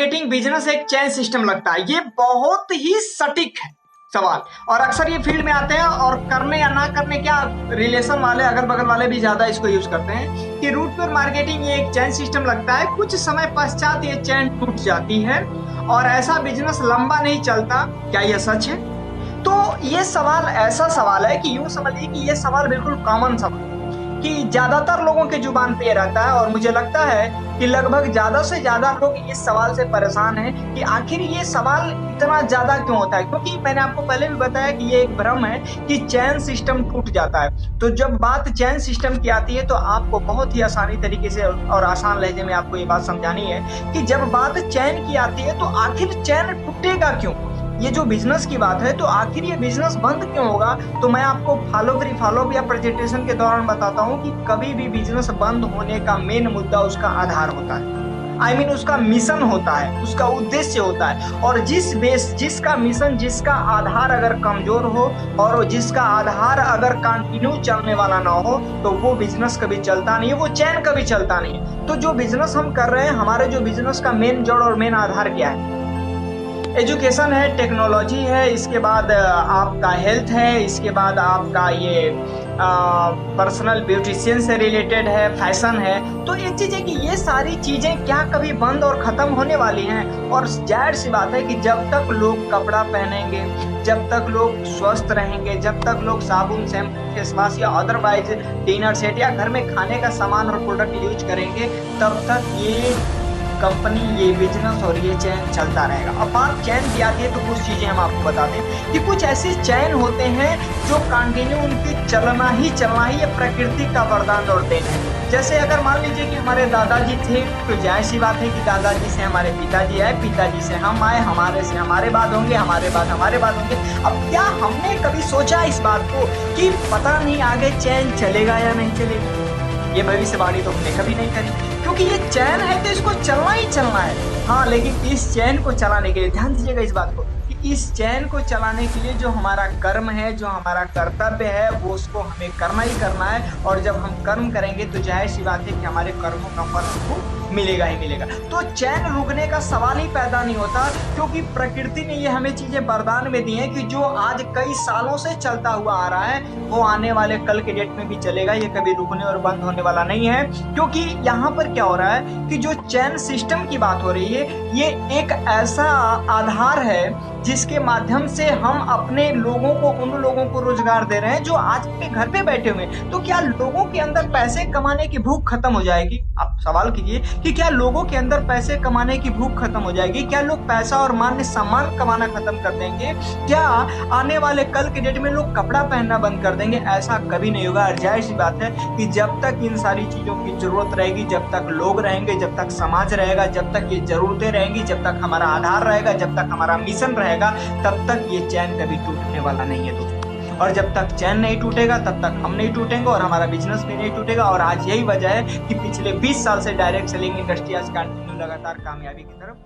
Marketing business एक chain system लगता है? ये बहुत ही सटीक है सवाल। और अक्सर ये फील्ड में आते हैं और करने या ना करने क्या रिलेशन वाले अगल बगल वाले भी ज्यादा इसको यूज करते हैं कि रूट पर मार्केटिंग ये एक चेन सिस्टम लगता है, कुछ समय पश्चात ये चेन टूट जाती है और ऐसा बिजनेस लंबा नहीं चलता। क्या यह सच है? तो ये सवाल ऐसा सवाल है कि यूं समझिए कि ये सवाल बिल्कुल कॉमन सवाल है कि ज्यादातर लोगों के जुबान पे ये रहता है और मुझे लगता है कि लगभग ज्यादा से ज्यादा लोग इस सवाल से परेशान हैं कि आखिर ये सवाल इतना ज्यादा क्यों होता है। क्योंकि मैंने आपको पहले भी बताया कि ये एक भ्रम है कि चैन सिस्टम टूट जाता है। तो जब बात चैन सिस्टम की आती है तो आपको बहुत ही आसानी तरीके से और आसान लहजे में आपको ये बात समझानी है कि जब बात चैन की आती है तो आखिर चैन टूटेगा क्यों। ये जो बिजनेस की बात है तो आखिर ये बिजनेस बंद क्यों होगा, तो मैं आपको फॉलो या प्रेजेंटेशन के दौरान बताता हूँ कि कभी भी बिजनेस बंद होने का मेन मुद्दा उसका आधार होता है। उसका मिशन होता है, उसका उद्देश्य होता है। और जिसका मिशन, जिसका आधार अगर कमजोर हो और जिसका आधार अगर कंटिन्यू चलने वाला ना हो तो वो बिजनेस कभी चलता नहीं है, वो चैन कभी चलता नहीं है। तो जो बिजनेस हम कर रहे हैं, हमारे जो बिजनेस का मेन जड़ और मेन आधार क्या है? एजुकेशन है, टेक्नोलॉजी है, इसके बाद आपका हेल्थ है, इसके बाद आपका ये पर्सनल ब्यूटिशियन से रिलेटेड है, फैशन है। तो एक चीज है कि ये सारी चीजें क्या कभी बंद और खत्म होने वाली हैं? और जाहिर सी बात है कि जब तक लोग कपड़ा पहनेंगे, जब तक लोग स्वस्थ रहेंगे, जब तक लोग साबुन, शैम्पू, फेस वॉश या अदरवाइज डिनर सेट या घर में खाने का सामान और प्रोडक्ट यूज करेंगे, तब तक ये कंपनी, ये बिजनेस और ये चैन चलता रहेगा। अब बात चैन की आती है तो कुछ चीजें हम आपको बता दें कि कुछ ऐसे चैन होते हैं जो कंटिन्यू उनकी चलना ही ये प्रकृति का वरदान और देन है। जैसे अगर मान लीजिए कि हमारे दादाजी थे तो जाहिर सी बात है कि दादाजी से हमारे पिताजी आए, पिताजी से हम आए, हमारे से हमारे बाद होंगे, हमारे बाद हमारे बाद होंगे। अब क्या हमने कभी सोचा इस बात को कि पता नहीं आगे चैन चलेगा या नहीं चलेगा? ये भविष्यवाणी तो हमने कभी नहीं करी, क्योंकि ये चैन है तो इसको चलना ही चलना है। हाँ, लेकिन इस चैन को चलाने के लिए ध्यान दीजिएगा इस बात को कि इस चैन को चलाने के लिए जो हमारा कर्म है, जो हमारा कर्तव्य है, वो उसको हमें करना ही करना है। और जब हम कर्म करेंगे तो जाहिर सी बात है कि हमारे कर्मों का फल हमको मिलेगा ही मिलेगा। तो चैन रुकने का सवाल ही पैदा नहीं होता, क्योंकि प्रकृति ने ये हमें चीजें वरदान में दी हैं कि जो आज कई सालों से चलता हुआ आ रहा है वो आने वाले कल के डेट में भी चलेगा। ये कभी रुकने और बंद होने वाला नहीं है। क्योंकि यहाँ पर क्या हो रहा है कि जो चैन सिस्टम की बात हो रही है, ये एक ऐसा आधार है जिसके माध्यम से हम अपने लोगों को, उन लोगों को रोजगार दे रहे हैं जो आज के घर पे बैठे हुए हैं। तो क्या लोगों के अंदर पैसे कमाने की भूख खत्म हो जाएगी? आप सवाल कीजिए कि क्या लोगों के अंदर पैसे कमाने की भूख खत्म हो जाएगी? क्या लोग पैसा और मान्य सम्मान कमाना खत्म कर देंगे? क्या आने वाले कल के डेट में लोग कपड़ा पहनना बंद कर देंगे? ऐसा कभी नहीं होगा। जाहिर सी बात है कि जब तक इन सारी चीजों की जरूरत रहेगी, जब तक लोग रहेंगे, जब तक समाज रहेगा, जब तक ये जरूरतें रहेंगी, जब तक हमारा आधार रहेगा, जब तक हमारा मिशन रहेगा, तब तक ये चैन कभी टूटने वाला नहीं है दोस्तों। और जब तक चैन नहीं टूटेगा तब तक हम नहीं टूटेंगे और हमारा बिजनेस भी नहीं टूटेगा। और आज यही वजह है कि पिछले 20 साल से डायरेक्ट सेलिंग इंडस्ट्री आज कंटिन्यू लगातार कामयाबी की तरफ